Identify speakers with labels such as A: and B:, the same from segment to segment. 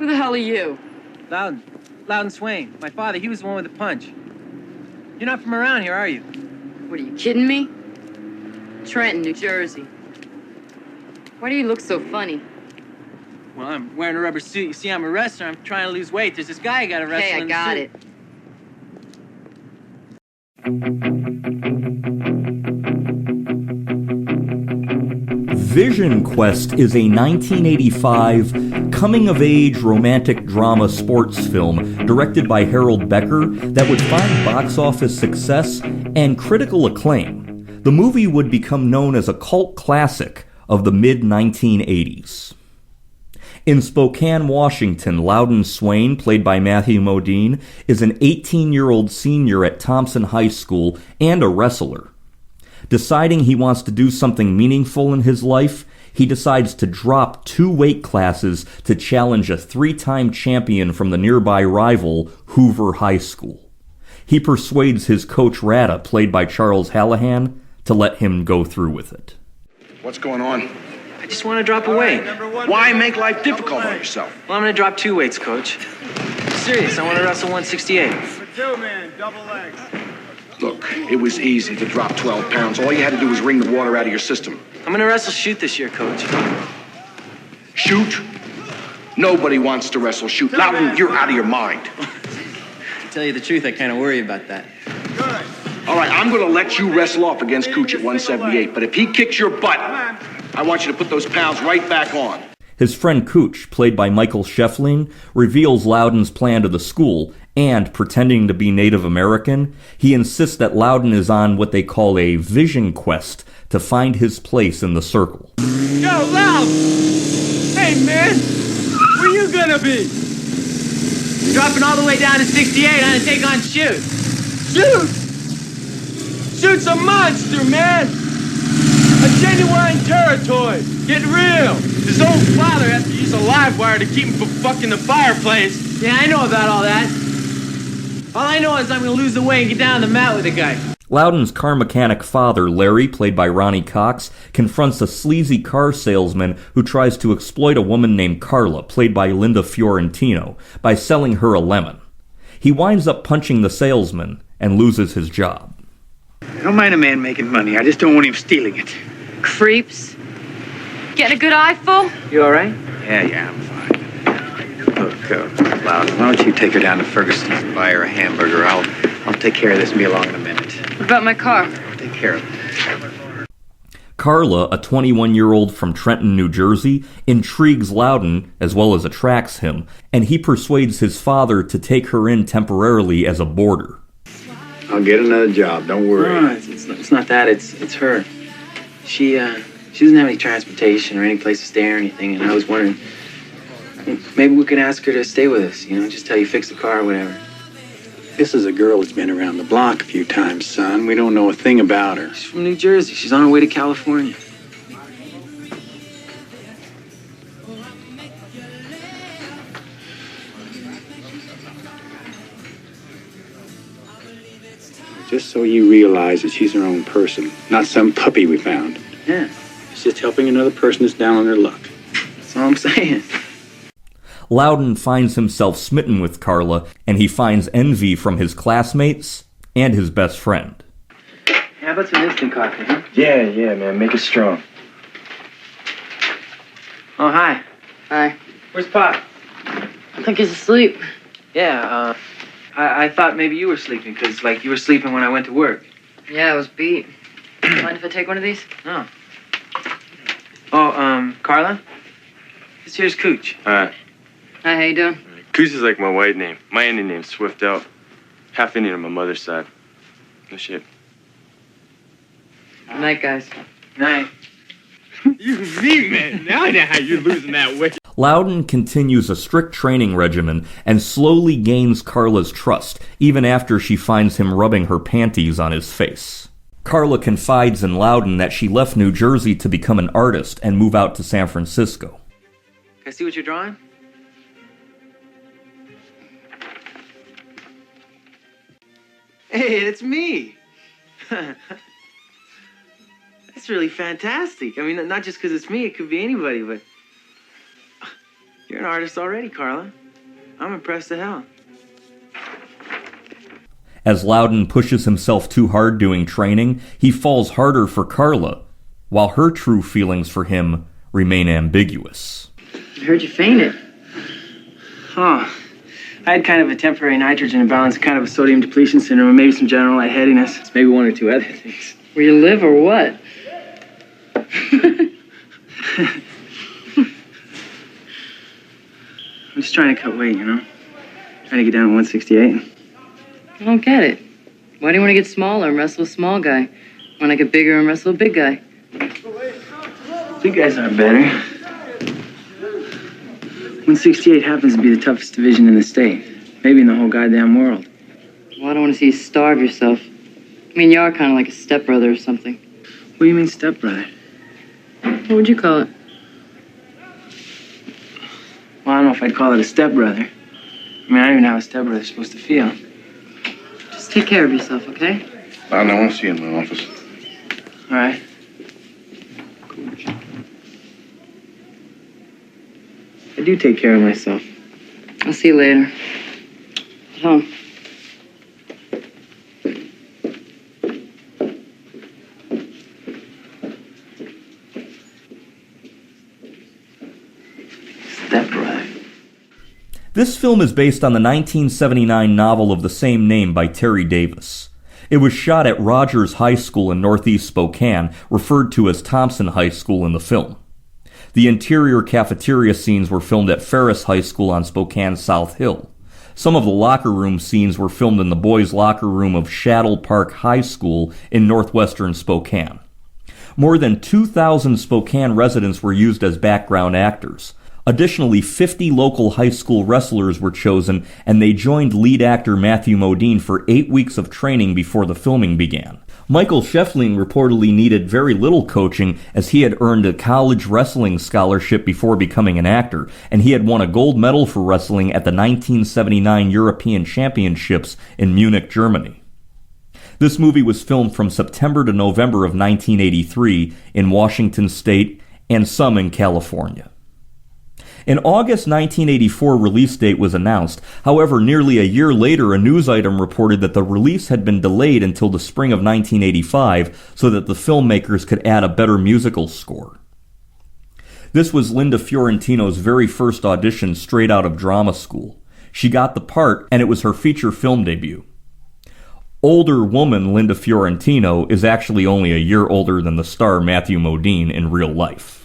A: Who the hell are you?
B: Loudon Swain. My father, he was the one with the punch. You're not from around here, are you?
A: What, are you kidding me? Trenton, New Jersey. Why do you look so funny?
B: Well, I'm wearing a rubber suit. You see, I'm a wrestler. I'm trying to lose weight. There's this guy I gotta wrestle
A: Hey, I
B: in
A: got
B: the
A: it.
C: Vision Quest is a 1985 coming-of-age romantic drama sports film directed by Harold Becker that would find box office success and critical acclaim. The movie would become known as a cult classic of the mid-1980s. In Spokane, Washington, Loudon Swain, played by Matthew Modine, is an 18-year-old senior at Thompson High School and a wrestler. Deciding he wants to do something meaningful in his life, he decides to drop 2 weight classes to challenge a 3-time champion from the nearby rival, Hoover High School. He persuades his coach Rada, played by Charles Hallahan, to let him go through with it.
D: What's going on?
B: I just want to drop a weight.
D: Why make life difficult on yourself?
B: Well, I'm gonna drop 2 weights, coach. I'm serious. I want to wrestle 168.
E: Two-man, double legs.
D: Look, it was easy to drop 12 pounds. All you had to do was wring the water out of your system.
B: I'm gonna wrestle shoot this year, coach.
D: Shoot? Nobody wants to wrestle shoot. Loudon, you're out of your mind.
B: To tell you the truth, I kind of worry about that.
E: Good.
D: All right, I'm going to let you wrestle off against Cooch at 178, but if he kicks your butt, I want you to put those pounds right back on.
C: His friend Cooch, played by Michael Schoeffling, reveals Loudon's plan to the school, and, pretending to be Native American, he insists that Loudon is on what they call a vision quest to find his place in the circle.
E: Yo, Loud! Hey, man! Where you gonna be?
B: Dropping all the way down to 68. I'm gonna take on shoot.
E: Shoot! Shoot's a monster, man! A genuine territory! Get real! His old father has to use a live wire to keep him from fucking the fireplace.
B: Yeah, I know about all that. All I know is I'm gonna lose the weight and get down on the mat with the guy.
C: Loudon's car mechanic father, Larry, played by Ronny Cox, confronts a sleazy car salesman who tries to exploit a woman named Carla, played by Linda Fiorentino, by selling her a lemon. He winds up punching the salesman and loses his job.
F: I don't mind a man making money. I just don't want him stealing it.
A: Creeps. Getting a good eyeful?
B: You all right?
F: Yeah, I'm fine. Look, Loudon, why don't you take her down to Ferguson's and buy her a hamburger? I'll take care of this meal in a minute.
A: What about my car?
F: Take care of it.
C: Carla, a 21-year-old from Trenton, New Jersey, intrigues Loudon as well as attracts him, and he persuades his father to take her in temporarily as a boarder.
F: I'll get another job. Don't worry.
B: No, it's not that. It's her. She doesn't have any transportation or any place to stay or anything, and I was wondering, maybe we could ask her to stay with us, just till you fix the car or whatever.
F: This is a girl that's been around the block a few times, son. We don't know a thing about her.
B: She's from New Jersey. She's on her way to California.
F: Just so you realize that she's her own person, not some puppy we found.
B: Yeah,
F: She's just helping another person that's down on their luck.
B: that's all I'm saying.
C: Loudon finds himself smitten with Carla, and he finds envy from his classmates and his best friend.
B: How about some instant coffee, huh?
G: Yeah, man. Make it strong.
B: Oh, hi.
A: Hi.
B: Where's Pop?
A: I think he's asleep.
B: Yeah, I thought maybe you were sleeping, because, you were sleeping when I went to work.
A: Yeah, I was beat. Mind if I take one of these?
B: No. Oh, Carla? This here's Cooch.
A: Hi, how you doing?
G: Coos is like my white name. My Indian name's Swift Out. Half Indian on my mother's side. No shit.
A: Good night, guys.
B: Night.
E: You me, man. Now I know how you're losing that weight.
C: Loudon continues a strict training regimen and slowly gains Carla's trust, even after she finds him rubbing her panties on his face. Carla confides in Loudon that she left New Jersey to become an artist and move out to San Francisco.
B: Can I see what you're drawing? Hey, it's me. That's really fantastic. I mean, not just because it's me. It could be anybody, but... You're an artist already, Carla. I'm impressed to hell.
C: As Loudon pushes himself too hard doing training, he falls harder for Carla, while her true feelings for him remain ambiguous.
A: I heard you fainted.
B: Oh, I had kind of a temporary nitrogen imbalance, kind of a sodium depletion syndrome, and maybe some general lightheadedness. It's maybe one or two other things.
A: Where you live or what?
B: I'm just trying to cut weight, you know? Trying to get down to 168.
A: I don't get it. Why do you want to get smaller and wrestle a small guy? Want to get bigger and wrestle a big guy?
B: Big guys aren't better. 168 happens to be the toughest division in the state. Maybe in the whole goddamn world.
A: Well, I don't want to see you starve yourself. I mean, you are kind of like a stepbrother or something.
B: What do you mean, stepbrother?
A: What would you call it?
B: Well, I don't know if I'd call it a stepbrother. I mean, I don't even know how a stepbrother's supposed to feel.
A: Just take care of yourself, okay?
D: I don't want to see you in my office.
B: All right. I do take care of myself.
A: I'll see you later. At home.
B: Stepbrother.
C: This film is based on the 1979 novel of the same name by Terry Davis. It was shot at Rogers High School in northeast Spokane, referred to as Thompson High School in the film. The interior cafeteria scenes were filmed at Ferris High School on Spokane's South Hill. Some of the locker room scenes were filmed in the boys' locker room of Shaddle Park High School in northwestern Spokane. More than 2,000 Spokane residents were used as background actors. Additionally, 50 local high school wrestlers were chosen, and they joined lead actor Matthew Modine for 8 weeks of training before the filming began. Michael Schoeffling reportedly needed very little coaching, as he had earned a college wrestling scholarship before becoming an actor, and he had won a gold medal for wrestling at the 1979 European Championships in Munich, Germany. This movie was filmed from September to November of 1983 in Washington State and some in California. An August 1984 release date was announced. However, nearly a year later, a news item reported that the release had been delayed until the spring of 1985 so that the filmmakers could add a better musical score. This was Linda Fiorentino's very first audition straight out of drama school. She got the part, and it was her feature film debut. Older woman Linda Fiorentino is actually only a year older than the star Matthew Modine in real life.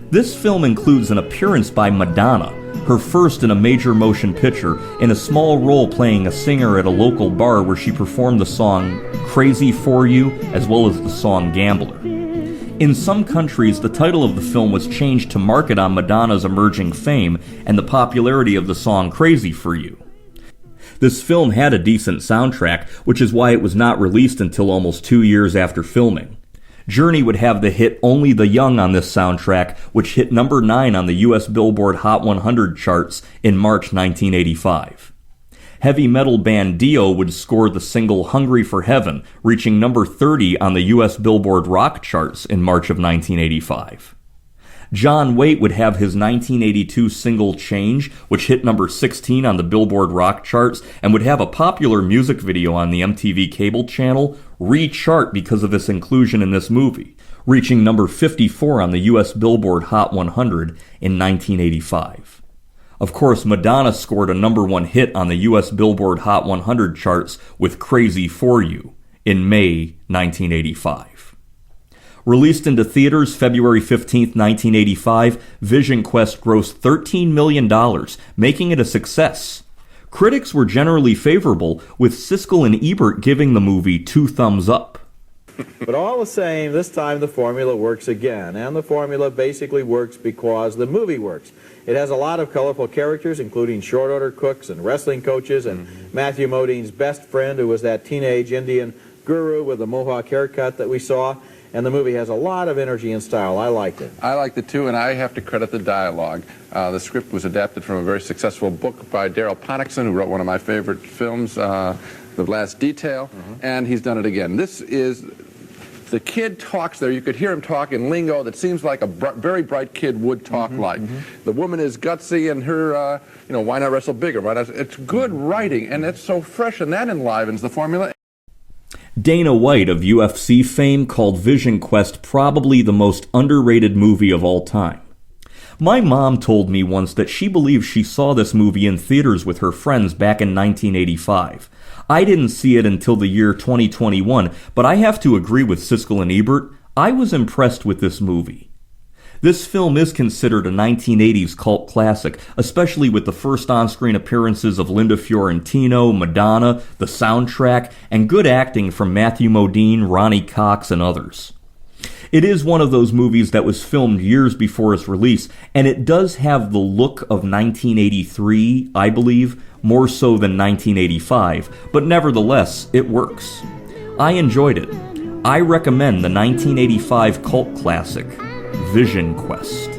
C: This film includes an appearance by Madonna, her first in a major motion picture, in a small role playing a singer at a local bar where she performed the song Crazy for You as well as the song Gambler. In some countries, the title of the film was changed to market on Madonna's emerging fame and the popularity of the song Crazy for You. This film had a decent soundtrack, which is why it was not released until almost 2 years after filming. Journey would have the hit Only the Young on this soundtrack, which hit number 9 on the U.S. Billboard Hot 100 charts in March 1985. Heavy metal band Dio would score the single Hungry for Heaven, reaching number 30 on the U.S. Billboard Rock charts in March of 1985. John Waite would have his 1982 single Change, which hit number 16 on the Billboard Rock charts, and would have a popular music video on the MTV cable channel re-chart because of its inclusion in this movie, reaching number 54 on the U.S. Billboard Hot 100 in 1985. Of course, Madonna scored a number 1 hit on the U.S. Billboard Hot 100 charts with Crazy for You in May 1985. Released into theaters February 15, 1985, Vision Quest grossed $13 million, making it a success. Critics were generally favorable, with Siskel and Ebert giving the movie 2 thumbs up.
H: But all the same, this time the formula works again, and the formula basically works because the movie works. It has a lot of colorful characters, including short order cooks and wrestling coaches, and Matthew Modine's best friend, who was that teenage Indian guru with the mohawk haircut that we saw. And the movie has a lot of energy and style. I liked it.
I: I liked it too, and I have to credit the dialogue. The script was adapted from a very successful book by Daryl Ponnickson, who wrote one of my favorite films, The Last Detail, and he's done it again. This is the kid talks there. You could hear him talk in lingo that seems like a very bright kid would talk like. The woman is gutsy, and her, why not wrestle bigger? Why not? It's good writing, and it's so fresh, and that enlivens the formula.
C: Dana White of UFC fame called Vision Quest probably the most underrated movie of all time. My mom told me once that she believes she saw this movie in theaters with her friends back in 1985. I didn't see it until the year 2021, but I have to agree with Siskel and Ebert. I was impressed with this movie. This film is considered a 1980s cult classic, especially with the first on-screen appearances of Linda Fiorentino, Madonna, the soundtrack, and good acting from Matthew Modine, Ronny Cox, and others. It is one of those movies that was filmed years before its release, and it does have the look of 1983, I believe, more so than 1985, but nevertheless, it works. I enjoyed it. I recommend the 1985 cult classic, Vision Quest.